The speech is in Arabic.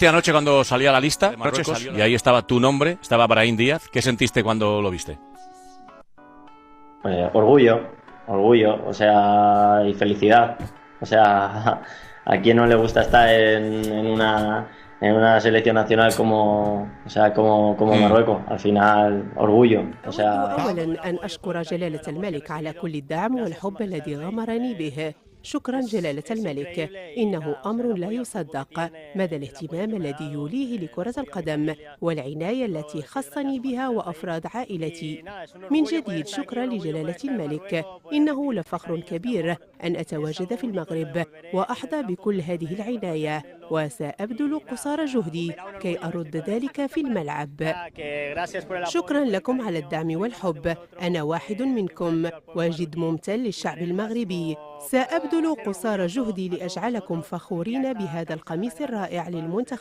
viste anoche cuando salía la lista de Marruecos y ahí estaba tu nombre, estaba Brahim Díaz. ¿Qué sentiste cuando lo viste? Orgullo, orgullo, o sea, y felicidad. O sea, a quién no le gusta estar en una selección nacional como Marruecos. Al final, orgullo. O أود sea, أولا أن أشكر جلالة الملك على كل الدعم والحب الذي غمرني به. شكرا جلالة الملك، إنه أمر لا يصدق مدى الاهتمام الذي يوليه لكرة القدم والعناية التي خصني بها وأفراد عائلتي. من جديد شكرا لجلالة الملك، إنه لفخر كبير أن أتواجد في المغرب وأحظى بكل هذه العناية، وسأبذل قصارى جهدي كي أرد ذلك في الملعب. شكرا لكم على الدعم والحب، أنا واحد منكم وجد ممتن للشعب المغربي. سأبذل قصارى جهدي لأجعلكم فخورين بهذا القميص الرائع للمنتخب